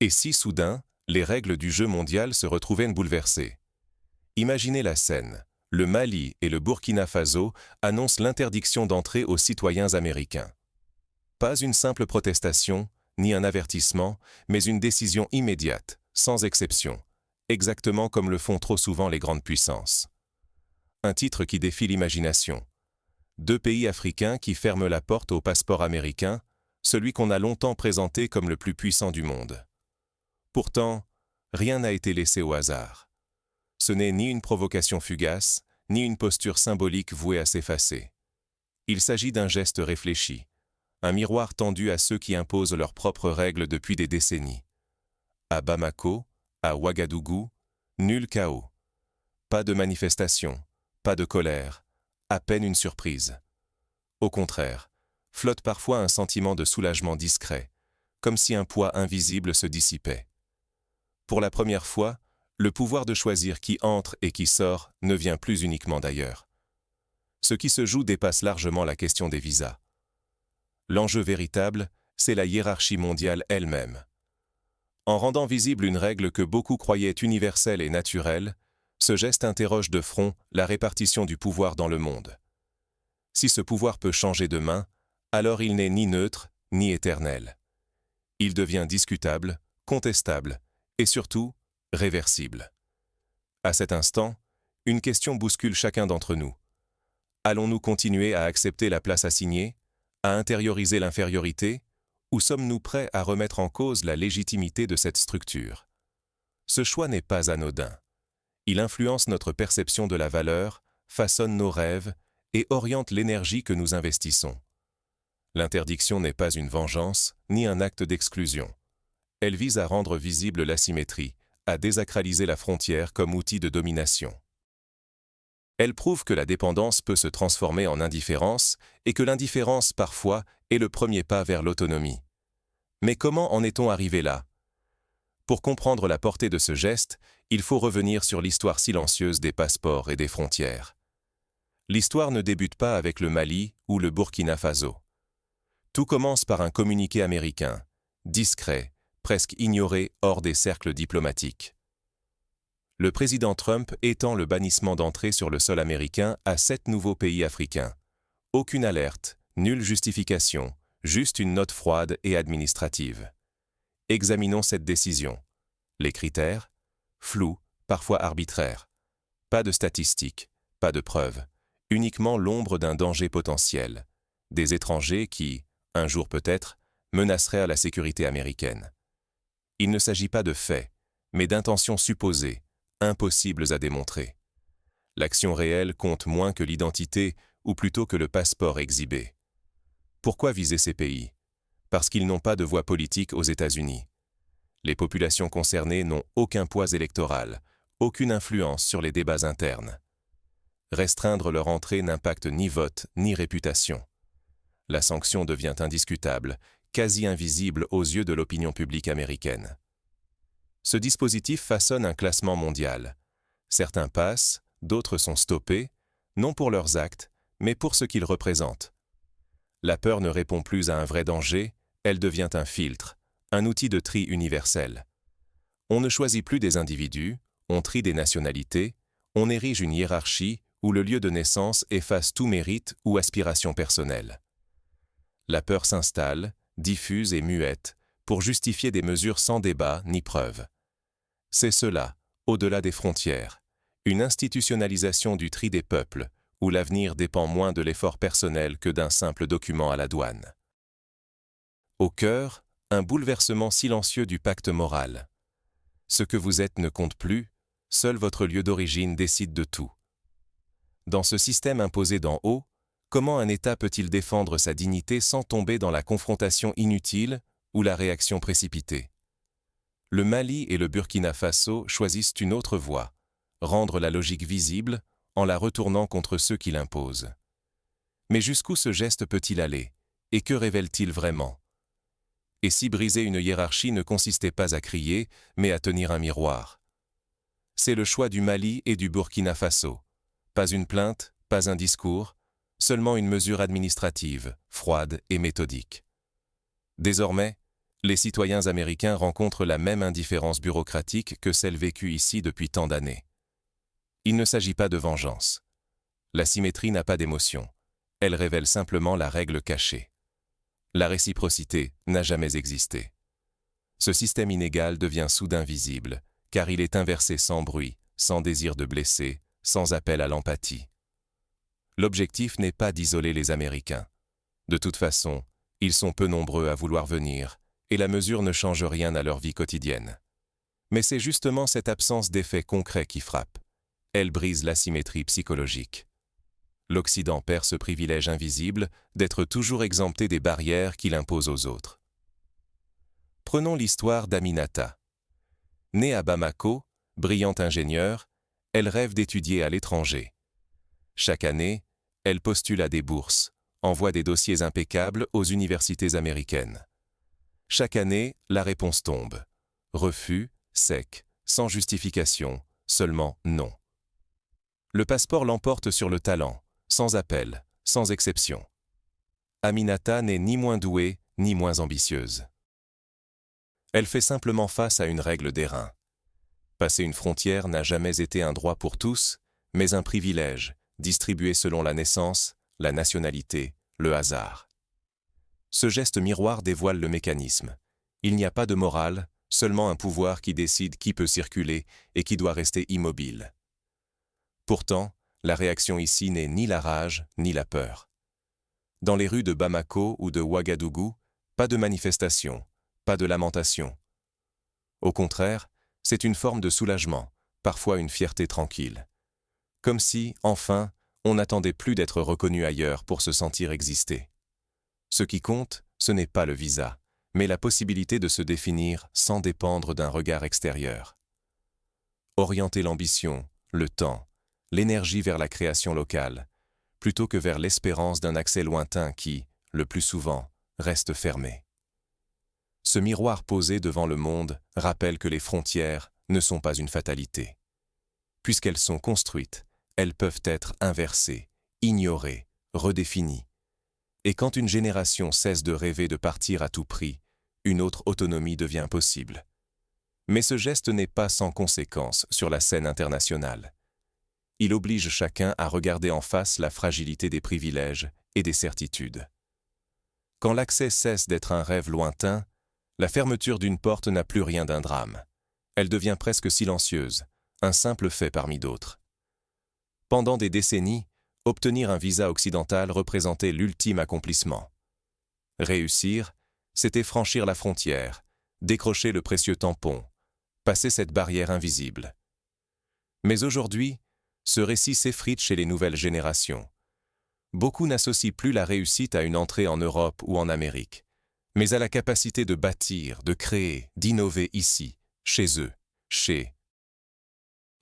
Et si soudain, les règles du jeu mondial se retrouvaient bouleversées? Imaginez la scène. Le Mali et le Burkina Faso annoncent l'interdiction d'entrée aux citoyens américains. Pas une simple protestation, ni un avertissement, mais une décision immédiate, sans exception, exactement comme le font trop souvent les grandes puissances. Un titre qui défie l'imagination. 2 pays africains qui ferment la porte au passeport américain, celui qu'on a longtemps présenté comme le plus puissant du monde. Pourtant, rien n'a été laissé au hasard. Ce n'est ni une provocation fugace, ni une posture symbolique vouée à s'effacer. Il s'agit d'un geste réfléchi, un miroir tendu à ceux qui imposent leurs propres règles depuis des décennies. À Bamako, à Ouagadougou, nul chaos. Pas de manifestation, pas de colère, à peine une surprise. Au contraire, flotte parfois un sentiment de soulagement discret, comme si un poids invisible se dissipait. Pour la première fois, le pouvoir de choisir qui entre et qui sort ne vient plus uniquement d'ailleurs. Ce qui se joue dépasse largement la question des visas. L'enjeu véritable, c'est la hiérarchie mondiale elle-même. En rendant visible une règle que beaucoup croyaient universelle et naturelle, ce geste interroge de front la répartition du pouvoir dans le monde. Si ce pouvoir peut changer demain, alors il n'est ni neutre, ni éternel. Il devient discutable, contestable, et surtout, réversible. À cet instant, une question bouscule chacun d'entre nous. Allons-nous continuer à accepter la place assignée, à intérioriser l'infériorité, ou sommes-nous prêts à remettre en cause la légitimité de cette structure? Ce choix n'est pas anodin. Il influence notre perception de la valeur, façonne nos rêves et oriente l'énergie que nous investissons. L'interdiction n'est pas une vengeance, ni un acte d'exclusion. Elle vise à rendre visible l'asymétrie, à désacraliser la frontière comme outil de domination. Elle prouve que la dépendance peut se transformer en indifférence et que l'indifférence, parfois, est le premier pas vers l'autonomie. Mais comment en est-on arrivé là? Pour comprendre la portée de ce geste, il faut revenir sur l'histoire silencieuse des passeports et des frontières. L'histoire ne débute pas avec le Mali ou le Burkina Faso. Tout commence par un communiqué américain, discret, presque ignoré hors des cercles diplomatiques. Le président Trump étend le bannissement d'entrée sur le sol américain à 7 nouveaux pays africains. Aucune alerte, nulle justification, juste une note froide et administrative. Examinons cette décision. Les critères? Flous, parfois arbitraires. Pas de statistiques, pas de preuves, uniquement l'ombre d'un danger potentiel. Des étrangers qui, un jour peut-être, menaceraient à la sécurité américaine. Il ne s'agit pas de faits, mais d'intentions supposées, impossibles à démontrer. L'action réelle compte moins que l'identité, ou plutôt que le passeport exhibé. Pourquoi viser ces pays? Parce qu'ils n'ont pas de voix politique aux États-Unis. Les populations concernées n'ont aucun poids électoral, aucune influence sur les débats internes. Restreindre leur entrée n'impacte ni vote ni réputation. La sanction devient indiscutable, quasi invisible aux yeux de l'opinion publique américaine. Ce dispositif façonne un classement mondial. Certains passent, d'autres sont stoppés, non pour leurs actes, mais pour ce qu'ils représentent. La peur ne répond plus à un vrai danger, elle devient un filtre, un outil de tri universel. On ne choisit plus des individus, on trie des nationalités, on érige une hiérarchie où le lieu de naissance efface tout mérite ou aspiration personnelle. La peur s'installe, diffuse et muette, pour justifier des mesures sans débat ni preuve. C'est cela, au-delà des frontières, une institutionnalisation du tri des peuples, où l'avenir dépend moins de l'effort personnel que d'un simple document à la douane. Au cœur, un bouleversement silencieux du pacte moral. Ce que vous êtes ne compte plus, seul votre lieu d'origine décide de tout. Dans ce système imposé d'en haut, comment un État peut-il défendre sa dignité sans tomber dans la confrontation inutile ou la réaction précipitée? Le Mali et le Burkina Faso choisissent une autre voie, rendre la logique visible en la retournant contre ceux qui l'imposent. Mais jusqu'où ce geste peut-il aller? Et que révèle-t-il vraiment? Et si briser une hiérarchie ne consistait pas à crier, mais à tenir un miroir? C'est le choix du Mali et du Burkina Faso. Pas une plainte, pas un discours, seulement une mesure administrative, froide et méthodique. Désormais, Les citoyens américains rencontrent la même indifférence bureaucratique que celle vécue ici depuis tant d'années. Il ne s'agit pas de vengeance. La symétrie n'a pas d'émotion. Elle révèle simplement la règle cachée. La réciprocité n'a jamais existé. Ce système inégal devient soudain visible, car il est inversé sans bruit, sans désir de blesser, sans appel à l'empathie. L'objectif n'est pas d'isoler les Américains. De toute façon, ils sont peu nombreux à vouloir venir, et la mesure ne change rien à leur vie quotidienne. Mais c'est justement cette absence d'effet concret qui frappe. Elle brise l'asymétrie psychologique. L'Occident perd ce privilège invisible d'être toujours exempté des barrières qu'il impose aux autres. Prenons l'histoire d'Aminata. Née à Bamako, brillante ingénieure, elle rêve d'étudier à l'étranger. Chaque année, elle postule à des bourses, envoie des dossiers impeccables aux universités américaines. Chaque année, la réponse tombe. Refus, sec, sans justification, seulement non. Le passeport l'emporte sur le talent, sans appel, sans exception. Aminata n'est ni moins douée, ni moins ambitieuse. Elle fait simplement face à une règle d'airain. Passer une frontière n'a jamais été un droit pour tous, mais un privilège, distribué selon la naissance, la nationalité, le hasard. Ce geste miroir dévoile le mécanisme. Il n'y a pas de morale, seulement un pouvoir qui décide qui peut circuler et qui doit rester immobile. Pourtant, la réaction ici n'est ni la rage, ni la peur. Dans les rues de Bamako ou de Ouagadougou, pas de manifestation, pas de lamentation. Au contraire, c'est une forme de soulagement, parfois une fierté tranquille. Comme si, enfin, on n'attendait plus d'être reconnu ailleurs pour se sentir exister. Ce qui compte, ce n'est pas le visa, mais la possibilité de se définir sans dépendre d'un regard extérieur. Orienter l'ambition, le temps, l'énergie vers la création locale, plutôt que vers l'espérance d'un accès lointain qui, le plus souvent, reste fermé. Ce miroir posé devant le monde rappelle que les frontières ne sont pas une fatalité. Puisqu'elles sont construites, elles peuvent être inversées, ignorées, redéfinies. Et quand une génération cesse de rêver de partir à tout prix, une autre autonomie devient possible. Mais ce geste n'est pas sans conséquences sur la scène internationale. Il oblige chacun à regarder en face la fragilité des privilèges et des certitudes. Quand l'accès cesse d'être un rêve lointain, la fermeture d'une porte n'a plus rien d'un drame. Elle devient presque silencieuse, un simple fait parmi d'autres. Pendant des décennies, obtenir un visa occidental représentait l'ultime accomplissement. Réussir, c'était franchir la frontière, décrocher le précieux tampon, passer cette barrière invisible. Mais aujourd'hui, ce récit s'effrite chez les nouvelles générations. Beaucoup n'associent plus la réussite à une entrée en Europe ou en Amérique, mais à la capacité de bâtir, de créer, d'innover ici, chez eux, chez.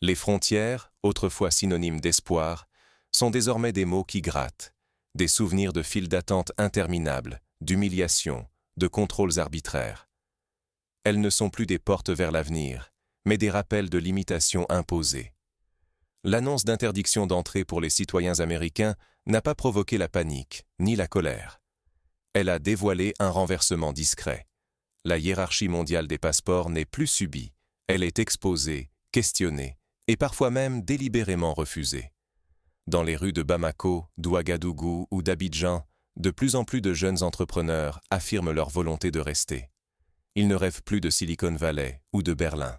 Les frontières, autrefois synonymes d'espoir, sont désormais des mots qui grattent, des souvenirs de files d'attente interminables, d'humiliation, de contrôles arbitraires. Elles ne sont plus des portes vers l'avenir, mais des rappels de limitations imposées. L'annonce d'interdiction d'entrée pour les citoyens américains n'a pas provoqué la panique, ni la colère. Elle a dévoilé un renversement discret. La hiérarchie mondiale des passeports n'est plus subie, elle est exposée, questionnée, et parfois même délibérément refusée. Dans les rues de Bamako, d'Ouagadougou ou d'Abidjan, de plus en plus de jeunes entrepreneurs affirment leur volonté de rester. Ils ne rêvent plus de Silicon Valley ou de Berlin.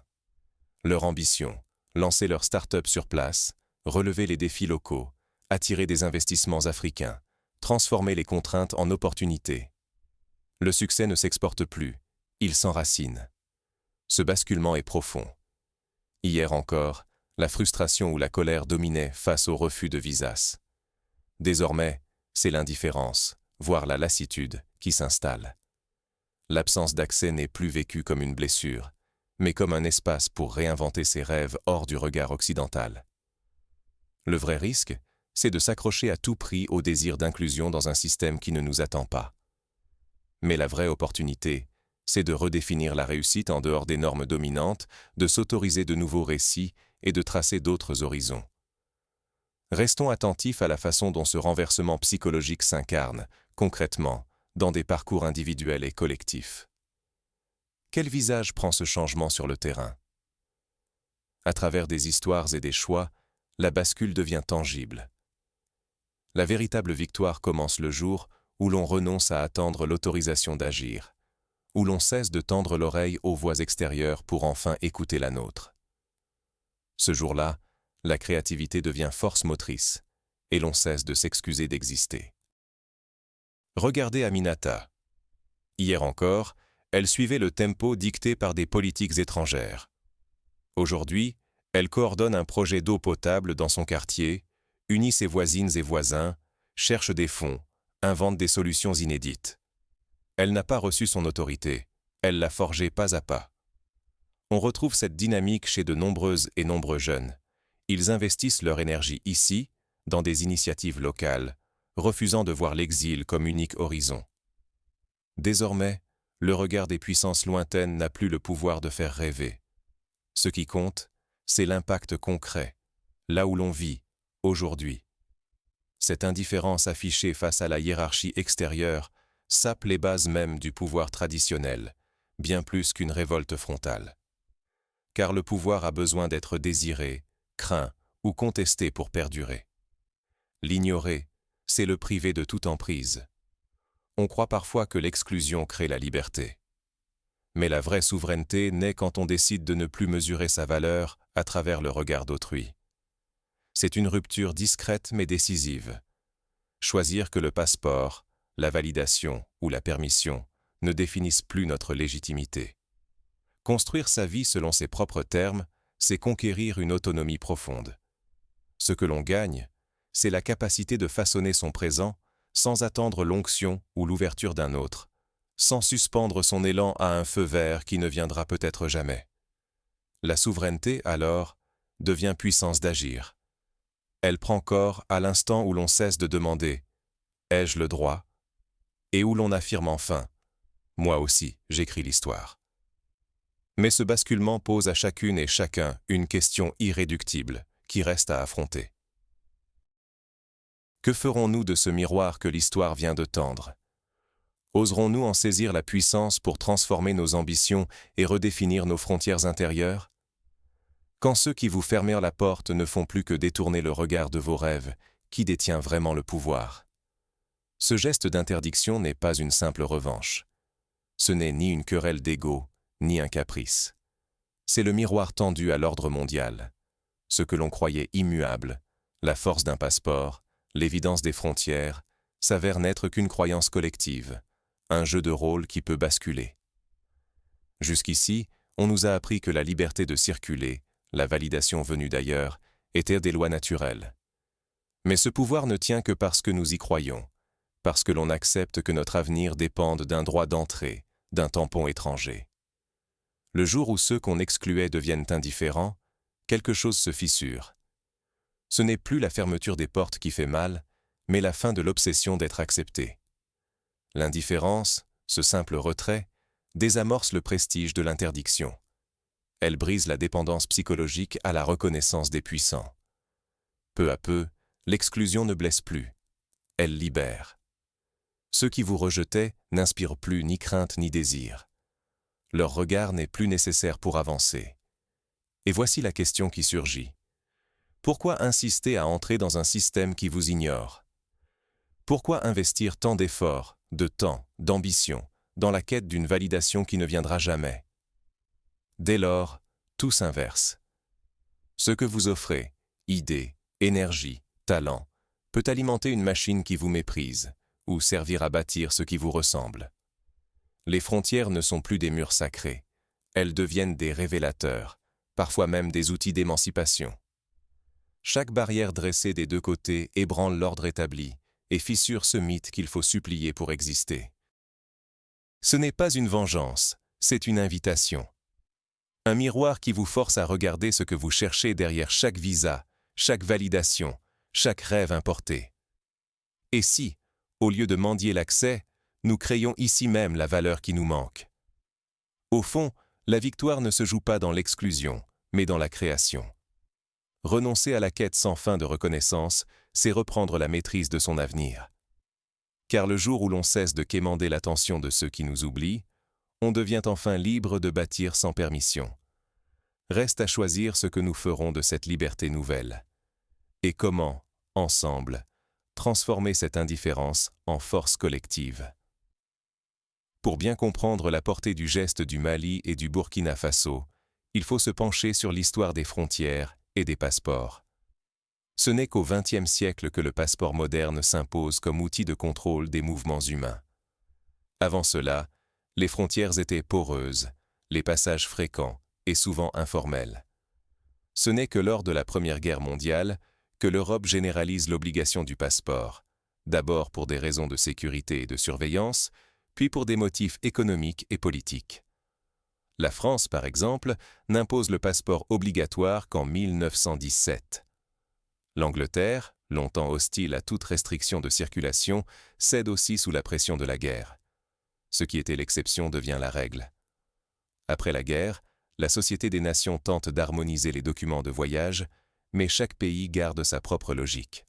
Leur ambition, lancer leur start-up sur place, relever les défis locaux, attirer des investissements africains, transformer les contraintes en opportunités. Le succès ne s'exporte plus, il s'enracine. Ce basculement est profond. Hier encore, la frustration ou la colère dominait face au refus de visas. Désormais, c'est l'indifférence, voire la lassitude, qui s'installe. L'absence d'accès n'est plus vécue comme une blessure, mais comme un espace pour réinventer ses rêves hors du regard occidental. Le vrai risque, c'est de s'accrocher à tout prix au désir d'inclusion dans un système qui ne nous attend pas. Mais la vraie opportunité, c'est de redéfinir la réussite en dehors des normes dominantes, de s'autoriser de nouveaux récits et de tracer d'autres horizons. Restons attentifs à la façon dont ce renversement psychologique s'incarne, concrètement, dans des parcours individuels et collectifs. Quel visage prend ce changement sur le terrain? À travers des histoires et des choix, la bascule devient tangible. La véritable victoire commence le jour où l'on renonce à attendre l'autorisation d'agir, où l'on cesse de tendre l'oreille aux voix extérieures pour enfin écouter la nôtre. Ce jour-là, la créativité devient force motrice, et l'on cesse de s'excuser d'exister. Regardez Aminata. Hier encore, elle suivait le tempo dicté par des politiques étrangères. Aujourd'hui, elle coordonne un projet d'eau potable dans son quartier, unit ses voisines et voisins, cherche des fonds, invente des solutions inédites. Elle n'a pas reçu son autorité, elle l'a forgée pas à pas. On retrouve cette dynamique chez de nombreuses et nombreux jeunes. Ils investissent leur énergie ici, dans des initiatives locales, refusant de voir l'exil comme unique horizon. Désormais, le regard des puissances lointaines n'a plus le pouvoir de faire rêver. Ce qui compte, c'est l'impact concret, là où l'on vit, aujourd'hui. Cette indifférence affichée face à la hiérarchie extérieure sape les bases mêmes du pouvoir traditionnel, bien plus qu'une révolte frontale. Car le pouvoir a besoin d'être désiré, craint ou contesté pour perdurer. L'ignorer, c'est le priver de toute emprise. On croit parfois que l'exclusion crée la liberté. Mais la vraie souveraineté naît quand on décide de ne plus mesurer sa valeur à travers le regard d'autrui. C'est une rupture discrète mais décisive. Choisir que le passeport, la validation ou la permission ne définissent plus notre légitimité. Construire sa vie selon ses propres termes, c'est conquérir une autonomie profonde. Ce que l'on gagne, c'est la capacité de façonner son présent sans attendre l'onction ou l'ouverture d'un autre, sans suspendre son élan à un feu vert qui ne viendra peut-être jamais. La souveraineté, alors, devient puissance d'agir. Elle prend corps à l'instant où l'on cesse de demander « ai-je le droit ?» et où l'on affirme enfin « moi aussi, j'écris l'histoire ». Mais ce basculement pose à chacune et chacun une question irréductible qui reste à affronter. Que ferons-nous de ce miroir que l'histoire vient de tendre? Oserons-nous en saisir la puissance pour transformer nos ambitions et redéfinir nos frontières intérieures? Quand ceux qui vous fermèrent la porte ne font plus que détourner le regard de vos rêves, qui détient vraiment le pouvoir? Ce geste d'interdiction n'est pas une simple revanche. Ce n'est ni une querelle d'ego, ni un caprice. C'est le miroir tendu à l'ordre mondial. Ce que l'on croyait immuable, la force d'un passeport, l'évidence des frontières, s'avère n'être qu'une croyance collective, un jeu de rôle qui peut basculer. Jusqu'ici, on nous a appris que la liberté de circuler, la validation venue d'ailleurs, étaient des lois naturelles. Mais ce pouvoir ne tient que parce que nous y croyons, parce que l'on accepte que notre avenir dépende d'un droit d'entrée, d'un tampon étranger. Le jour où ceux qu'on excluait deviennent indifférents, quelque chose se fissure. Ce n'est plus la fermeture des portes qui fait mal, mais la fin de l'obsession d'être accepté. L'indifférence, ce simple retrait, désamorce le prestige de l'interdiction. Elle brise la dépendance psychologique à la reconnaissance des puissants. Peu à peu, l'exclusion ne blesse plus. Elle libère. Ceux qui vous rejetaient n'inspirent plus ni crainte ni désir. Leur regard n'est plus nécessaire pour avancer. Et voici la question qui surgit. Pourquoi insister à entrer dans un système qui vous ignore? Pourquoi investir tant d'efforts, de temps, d'ambition, dans la quête d'une validation qui ne viendra jamais? Dès lors, tout s'inverse. Ce que vous offrez, idées, énergie, talent, peut alimenter une machine qui vous méprise, ou servir à bâtir ce qui vous ressemble. Les frontières ne sont plus des murs sacrés, elles deviennent des révélateurs, parfois même des outils d'émancipation. Chaque barrière dressée des deux côtés ébranle l'ordre établi et fissure ce mythe qu'il faut supplier pour exister. Ce n'est pas une vengeance, c'est une invitation. Un miroir qui vous force à regarder ce que vous cherchez derrière chaque visa, chaque validation, chaque rêve importé. Et si, au lieu de mendier l'accès, nous créons ici même la valeur qui nous manque? Au fond, la victoire ne se joue pas dans l'exclusion, mais dans la création. Renoncer à la quête sans fin de reconnaissance, c'est reprendre la maîtrise de son avenir. Car le jour où l'on cesse de quémander l'attention de ceux qui nous oublient, on devient enfin libre de bâtir sans permission. Reste à choisir ce que nous ferons de cette liberté nouvelle. Et comment, ensemble, transformer cette indifférence en force collective. Pour bien comprendre la portée du geste du Mali et du Burkina Faso, il faut se pencher sur l'histoire des frontières et des passeports. Ce n'est qu'au XXe siècle que le passeport moderne s'impose comme outil de contrôle des mouvements humains. Avant cela, les frontières étaient poreuses, les passages fréquents et souvent informels. Ce n'est que lors de la Première Guerre mondiale que l'Europe généralise l'obligation du passeport, d'abord pour des raisons de sécurité et de surveillance, puis pour des motifs économiques et politiques. La France, par exemple, n'impose le passeport obligatoire qu'en 1917. L'Angleterre, longtemps hostile à toute restriction de circulation, cède aussi sous la pression de la guerre. Ce qui était l'exception devient la règle. Après la guerre, la Société des Nations tente d'harmoniser les documents de voyage, mais chaque pays garde sa propre logique.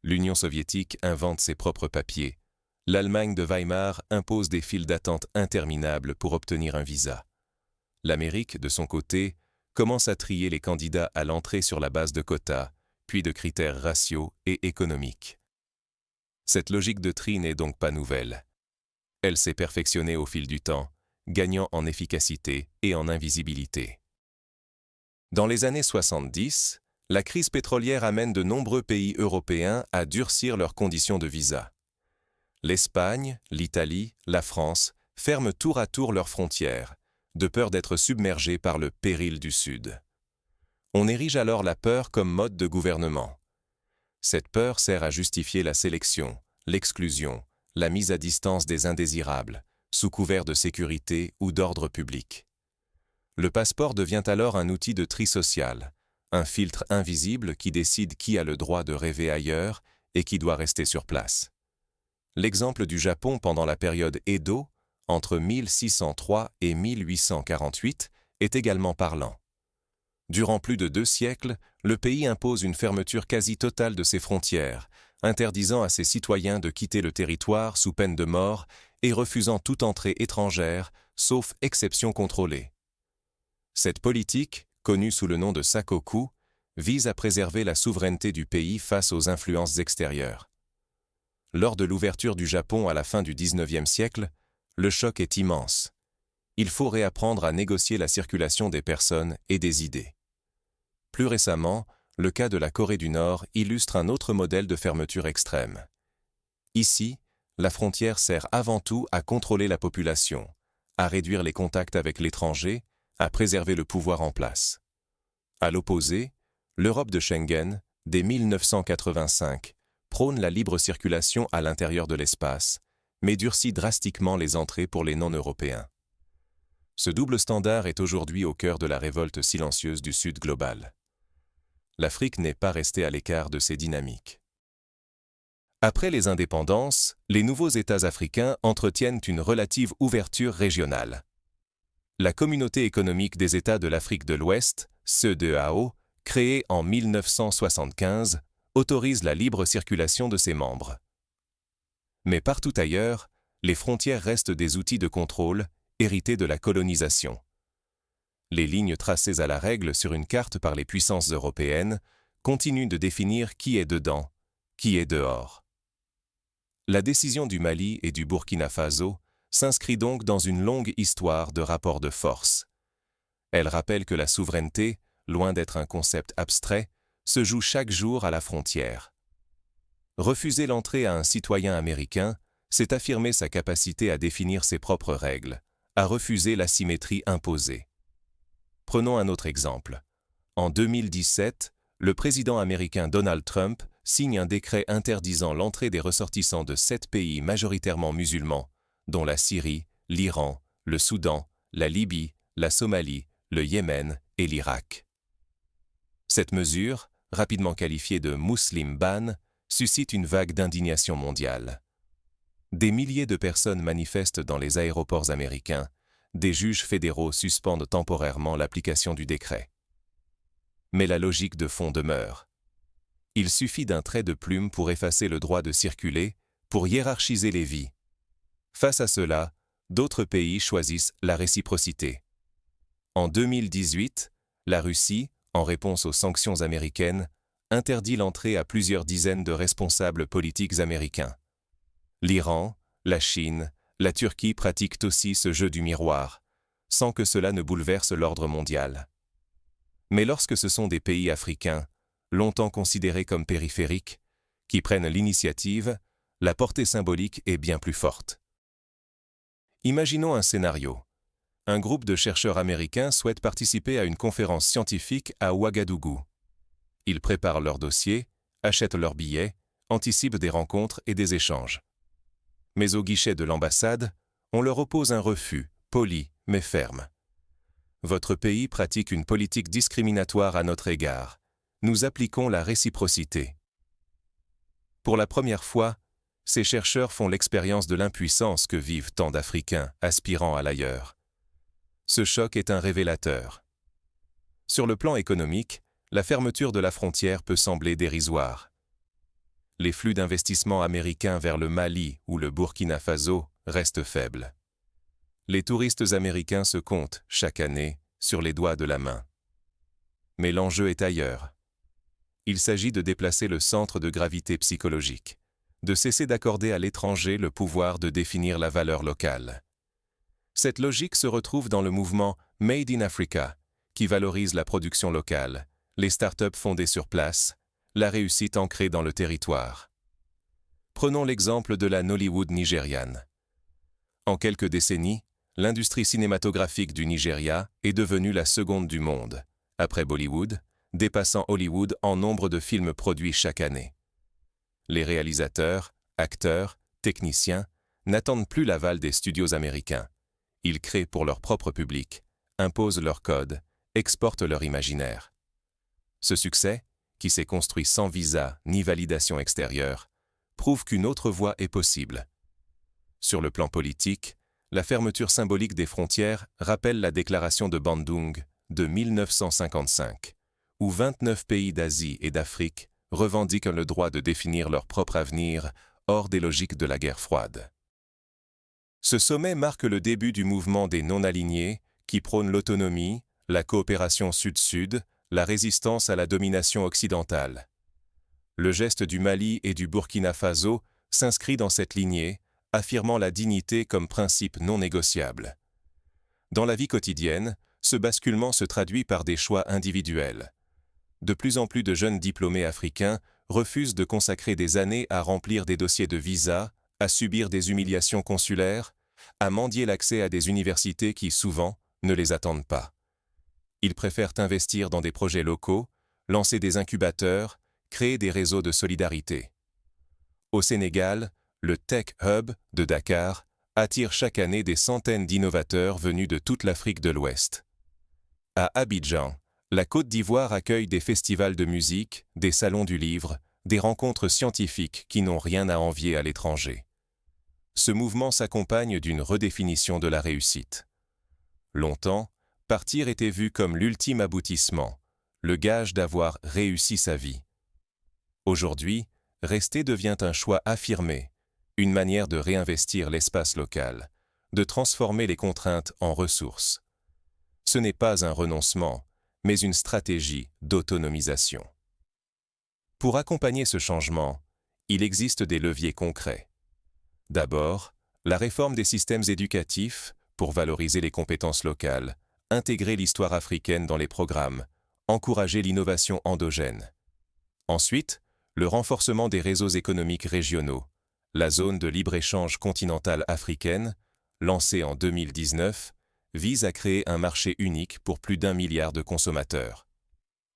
L'Union soviétique invente ses propres papiers. L'Allemagne de Weimar impose des files d'attente interminables pour obtenir un visa. L'Amérique, de son côté, commence à trier les candidats à l'entrée sur la base de quotas, puis de critères raciaux et économiques. Cette logique de tri n'est donc pas nouvelle. Elle s'est perfectionnée au fil du temps, gagnant en efficacité et en invisibilité. Dans les années 70, la crise pétrolière amène de nombreux pays européens à durcir leurs conditions de visa. L'Espagne, l'Italie, la France ferment tour à tour leurs frontières, de peur d'être submergés par le péril du Sud. On érige alors la peur comme mode de gouvernement. Cette peur sert à justifier la sélection, l'exclusion, la mise à distance des indésirables, sous couvert de sécurité ou d'ordre public. Le passeport devient alors un outil de tri social, un filtre invisible qui décide qui a le droit de rêver ailleurs et qui doit rester sur place. L'exemple du Japon pendant la période Edo, entre 1603 et 1848, est également parlant. Durant plus de 2 siècles, le pays impose une fermeture quasi totale de ses frontières, interdisant à ses citoyens de quitter le territoire sous peine de mort et refusant toute entrée étrangère, sauf exception contrôlée. Cette politique, connue sous le nom de Sakoku, vise à préserver la souveraineté du pays face aux influences extérieures. Lors de l'ouverture du Japon à la fin du XIXe siècle, le choc est immense. Il faut réapprendre à négocier la circulation des personnes et des idées. Plus récemment, le cas de la Corée du Nord illustre un autre modèle de fermeture extrême. Ici, la frontière sert avant tout à contrôler la population, à réduire les contacts avec l'étranger, à préserver le pouvoir en place. À l'opposé, l'Europe de Schengen, dès 1985, prône la libre circulation à l'intérieur de l'espace, mais durcit drastiquement les entrées pour les non-européens. Ce double standard est aujourd'hui au cœur de la révolte silencieuse du Sud global. L'Afrique n'est pas restée à l'écart de ces dynamiques. Après les indépendances, les nouveaux États africains entretiennent une relative ouverture régionale. La Communauté économique des États de l'Afrique de l'Ouest, CEDEAO, créée en 1975, autorise la libre circulation de ses membres. Mais partout ailleurs, les frontières restent des outils de contrôle hérités de la colonisation. Les lignes tracées à la règle sur une carte par les puissances européennes continuent de définir qui est dedans, qui est dehors. La décision du Mali et du Burkina Faso s'inscrit donc dans une longue histoire de rapports de force. Elle rappelle que la souveraineté, loin d'être un concept abstrait, se joue chaque jour à la frontière. Refuser l'entrée à un citoyen américain, c'est affirmer sa capacité à définir ses propres règles, à refuser l'asymétrie imposée. Prenons un autre exemple. En 2017, le président américain Donald Trump signe un décret interdisant l'entrée des ressortissants de 7 pays majoritairement musulmans, dont la Syrie, l'Iran, le Soudan, la Libye, la Somalie, le Yémen et l'Irak. Cette mesure, rapidement qualifiée de Muslim ban, suscite une vague d'indignation mondiale. Des milliers de personnes manifestent dans les aéroports américains. Des juges fédéraux suspendent temporairement l'application du décret. Mais la logique de fond demeure. Il suffit d'un trait de plume pour effacer le droit de circuler, pour hiérarchiser les vies. Face à cela, d'autres pays choisissent la réciprocité. En 2018, la Russie, en réponse aux sanctions américaines, interdit l'entrée à plusieurs dizaines de responsables politiques américains. L'Iran, la Chine, la Turquie pratiquent aussi ce jeu du miroir, sans que cela ne bouleverse l'ordre mondial. Mais lorsque ce sont des pays africains, longtemps considérés comme périphériques, qui prennent l'initiative, la portée symbolique est bien plus forte. Imaginons un scénario. Un groupe de chercheurs américains souhaite participer à une conférence scientifique à Ouagadougou. Ils préparent leur dossier, achètent leurs billets, anticipent des rencontres et des échanges. Mais au guichet de l'ambassade, on leur oppose un refus, poli mais ferme. Votre pays pratique une politique discriminatoire à notre égard. Nous appliquons la réciprocité. Pour la première fois, ces chercheurs font l'expérience de l'impuissance que vivent tant d'Africains aspirant à l'ailleurs. Ce choc est un révélateur. Sur le plan économique, la fermeture de la frontière peut sembler dérisoire. Les flux d'investissements américains vers le Mali ou le Burkina Faso restent faibles. Les touristes américains se comptent, chaque année, sur les doigts de la main. Mais l'enjeu est ailleurs. Il s'agit de déplacer le centre de gravité psychologique, de cesser d'accorder à l'étranger le pouvoir de définir la valeur locale. Cette logique se retrouve dans le mouvement Made in Africa, qui valorise la production locale, les startups fondées sur place, la réussite ancrée dans le territoire. Prenons l'exemple de la Nollywood nigériane. En quelques décennies, l'industrie cinématographique du Nigeria est devenue la seconde du monde, après Bollywood, dépassant Hollywood en nombre de films produits chaque année. Les réalisateurs, acteurs, techniciens n'attendent plus l'aval des studios américains. Ils créent pour leur propre public, imposent leurs codes, exportent leur imaginaire. Ce succès, qui s'est construit sans visa ni validation extérieure, prouve qu'une autre voie est possible. Sur le plan politique, la fermeture symbolique des frontières rappelle la déclaration de Bandung de 1955, où 29 pays d'Asie et d'Afrique revendiquent le droit de définir leur propre avenir hors des logiques de la guerre froide. Ce sommet marque le début du mouvement des non-alignés qui prône l'autonomie, la coopération sud-sud, la résistance à la domination occidentale. Le geste du Mali et du Burkina Faso s'inscrit dans cette lignée, affirmant la dignité comme principe non négociable. Dans la vie quotidienne, ce basculement se traduit par des choix individuels. De plus en plus de jeunes diplômés africains refusent de consacrer des années à remplir des dossiers de visa, à subir des humiliations consulaires, à mendier l'accès à des universités qui, souvent, ne les attendent pas. Ils préfèrent investir dans des projets locaux, lancer des incubateurs, créer des réseaux de solidarité. Au Sénégal, le Tech Hub de Dakar attire chaque année des centaines d'innovateurs venus de toute l'Afrique de l'Ouest. À Abidjan, la Côte d'Ivoire accueille des festivals de musique, des salons du livre, des rencontres scientifiques qui n'ont rien à envier à l'étranger. Ce mouvement s'accompagne d'une redéfinition de la réussite. Longtemps, partir était vu comme l'ultime aboutissement, le gage d'avoir réussi sa vie. Aujourd'hui, rester devient un choix affirmé, une manière de réinvestir l'espace local, de transformer les contraintes en ressources. Ce n'est pas un renoncement, mais une stratégie d'autonomisation. Pour accompagner ce changement, il existe des leviers concrets. D'abord, la réforme des systèmes éducatifs pour valoriser les compétences locales, intégrer l'histoire africaine dans les programmes, encourager l'innovation endogène. Ensuite, le renforcement des réseaux économiques régionaux, la zone de libre-échange continentale africaine, lancée en 2019, vise à créer un marché unique pour plus d'1 milliard de consommateurs.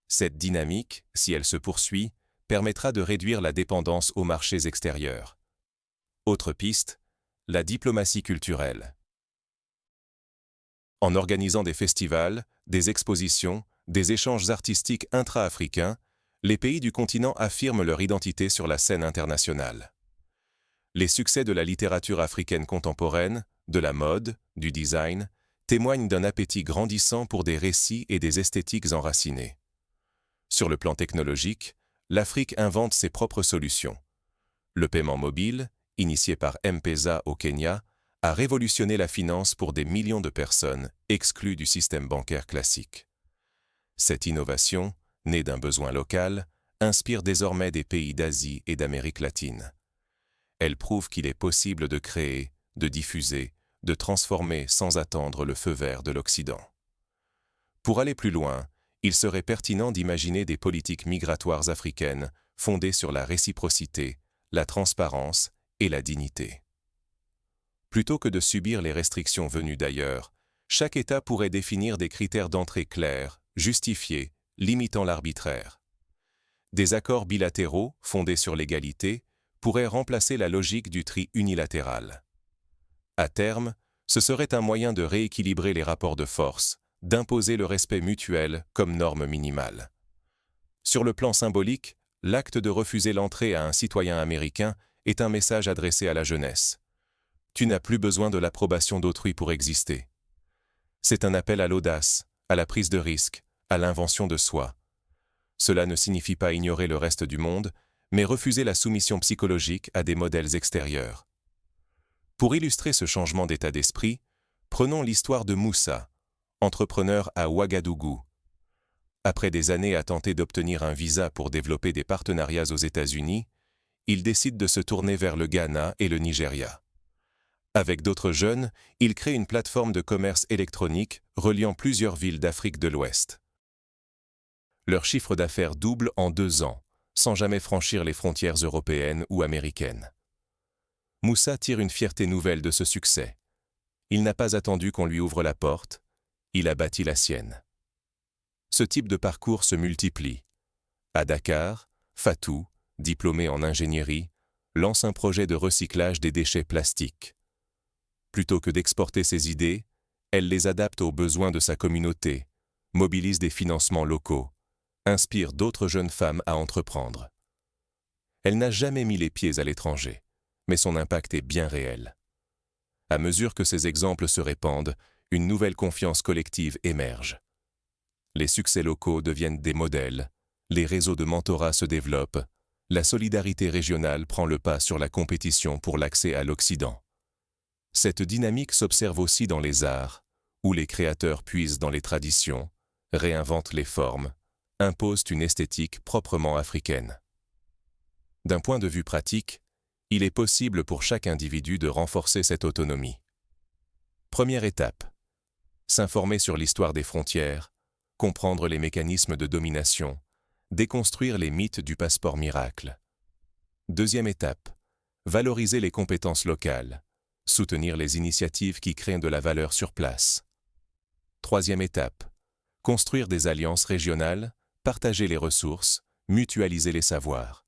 Cette dynamique, si elle se poursuit, permettra de réduire la dépendance aux marchés extérieurs. Autre piste, la diplomatie culturelle. En organisant des festivals, des expositions, des échanges artistiques intra-africains, les pays du continent affirment leur identité sur la scène internationale. Les succès de la littérature africaine contemporaine, de la mode, du design, témoignent d'un appétit grandissant pour des récits et des esthétiques enracinées. Sur le plan technologique, l'Afrique invente ses propres solutions. Le paiement mobile, initié par M-Pesa au Kenya, a révolutionné la finance pour des millions de personnes exclues du système bancaire classique. Cette innovation, née d'un besoin local, inspire désormais des pays d'Asie et d'Amérique latine. Elle prouve qu'il est possible de créer, de diffuser, de transformer sans attendre le feu vert de l'Occident. Pour aller plus loin, il serait pertinent d'imaginer des politiques migratoires africaines fondées sur la réciprocité, la transparence et la dignité. Plutôt que de subir les restrictions venues d'ailleurs, chaque État pourrait définir des critères d'entrée clairs, justifiés, limitant l'arbitraire. Des accords bilatéraux, fondés sur l'égalité, pourraient remplacer la logique du tri unilatéral. À terme, ce serait un moyen de rééquilibrer les rapports de force, d'imposer le respect mutuel comme norme minimale. Sur le plan symbolique, l'acte de refuser l'entrée à un citoyen américain est un message adressé à la jeunesse. Tu n'as plus besoin de l'approbation d'autrui pour exister. C'est un appel à l'audace, à la prise de risque, à l'invention de soi. Cela ne signifie pas ignorer le reste du monde, mais refuser la soumission psychologique à des modèles extérieurs. Pour illustrer ce changement d'état d'esprit, prenons l'histoire de Moussa, entrepreneur à Ouagadougou. Après des années à tenter d'obtenir un visa pour développer des partenariats aux États-Unis, il décide de se tourner vers le Ghana et le Nigeria. Avec d'autres jeunes, il crée une plateforme de commerce électronique reliant plusieurs villes d'Afrique de l'Ouest. Leur chiffre d'affaires double en 2 ans, sans jamais franchir les frontières européennes ou américaines. Moussa tire une fierté nouvelle de ce succès. Il n'a pas attendu qu'on lui ouvre la porte, il a bâti la sienne. Ce type de parcours se multiplie. À Dakar, Fatou, diplômée en ingénierie, lance un projet de recyclage des déchets plastiques. Plutôt que d'exporter ses idées, elle les adapte aux besoins de sa communauté, mobilise des financements locaux, inspire d'autres jeunes femmes à entreprendre. Elle n'a jamais mis les pieds à l'étranger, mais son impact est bien réel. À mesure que ces exemples se répandent, une nouvelle confiance collective émerge. Les succès locaux deviennent des modèles, les réseaux de mentorat se développent, la solidarité régionale prend le pas sur la compétition pour l'accès à l'Occident. Cette dynamique s'observe aussi dans les arts, où les créateurs puisent dans les traditions, réinventent les formes, imposent une esthétique proprement africaine. D'un point de vue pratique, il est possible pour chaque individu de renforcer cette autonomie. Première étape, s'informer sur l'histoire des frontières, comprendre les mécanismes de domination, déconstruire les mythes du passeport miracle. Deuxième étape, valoriser les compétences locales, soutenir les initiatives qui créent de la valeur sur place. Troisième étape, construire des alliances régionales, partager les ressources, mutualiser les savoirs.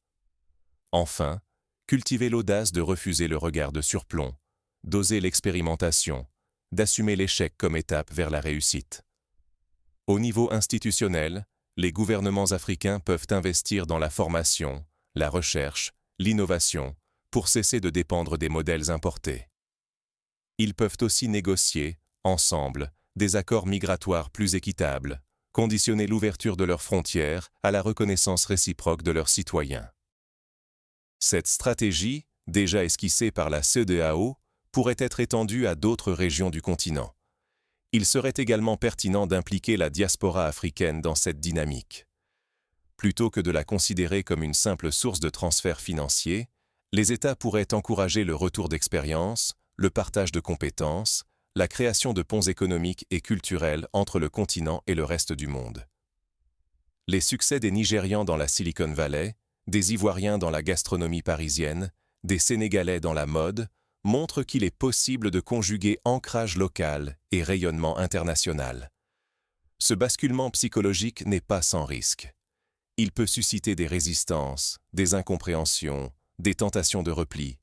Enfin, cultiver l'audace de refuser le regard de surplomb, d'oser l'expérimentation, d'assumer l'échec comme étape vers la réussite. Au niveau institutionnel, les gouvernements africains peuvent investir dans la formation, la recherche, l'innovation, pour cesser de dépendre des modèles importés. Ils peuvent aussi négocier, ensemble, des accords migratoires plus équitables, conditionner l'ouverture de leurs frontières à la reconnaissance réciproque de leurs citoyens. Cette stratégie, déjà esquissée par la CEDEAO, pourrait être étendue à d'autres régions du continent. Il serait également pertinent d'impliquer la diaspora africaine dans cette dynamique. Plutôt que de la considérer comme une simple source de transfert financier, les États pourraient encourager le retour d'expérience, le partage de compétences, la création de ponts économiques et culturels entre le continent et le reste du monde. Les succès des Nigérians dans la Silicon Valley, des Ivoiriens dans la gastronomie parisienne, des Sénégalais dans la mode, montrent qu'il est possible de conjuguer ancrage local et rayonnement international. Ce basculement psychologique n'est pas sans risque. Il peut susciter des résistances, des incompréhensions, des tentations de repli.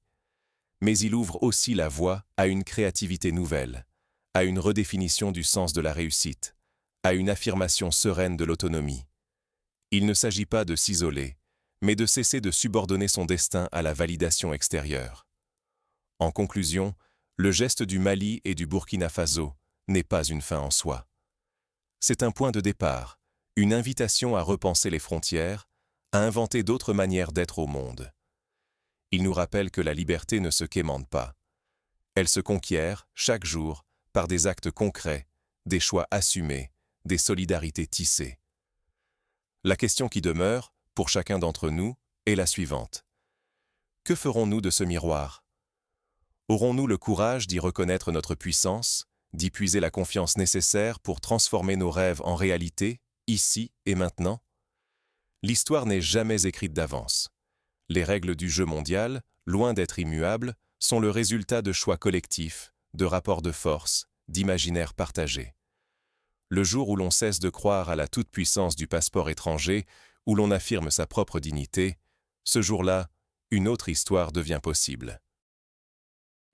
Mais il ouvre aussi la voie à une créativité nouvelle, à une redéfinition du sens de la réussite, à une affirmation sereine de l'autonomie. Il ne s'agit pas de s'isoler, mais de cesser de subordonner son destin à la validation extérieure. En conclusion, le geste du Mali et du Burkina Faso n'est pas une fin en soi. C'est un point de départ, une invitation à repenser les frontières, à inventer d'autres manières d'être au monde. Il nous rappelle que la liberté ne se quémande pas. Elle se conquiert, chaque jour, par des actes concrets, des choix assumés, des solidarités tissées. La question qui demeure, pour chacun d'entre nous, est la suivante. Que ferons-nous de ce miroir? Aurons-nous le courage d'y reconnaître notre puissance, d'y puiser la confiance nécessaire pour transformer nos rêves en réalité, ici et maintenant? L'histoire n'est jamais écrite d'avance. Les règles du jeu mondial, loin d'être immuables, sont le résultat de choix collectifs, de rapports de force, d'imaginaires partagés. Le jour où l'on cesse de croire à la toute-puissance du passeport étranger, où l'on affirme sa propre dignité, ce jour-là, une autre histoire devient possible.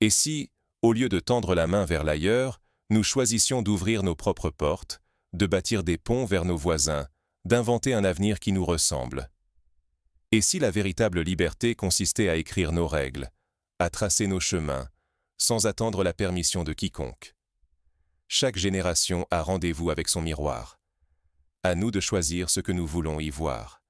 Et si, au lieu de tendre la main vers l'ailleurs, nous choisissions d'ouvrir nos propres portes, de bâtir des ponts vers nos voisins, d'inventer un avenir qui nous ressemble? Et si la véritable liberté consistait à écrire nos règles, à tracer nos chemins, sans attendre la permission de quiconque? Chaque génération a rendez-vous avec son miroir. À nous de choisir ce que nous voulons y voir.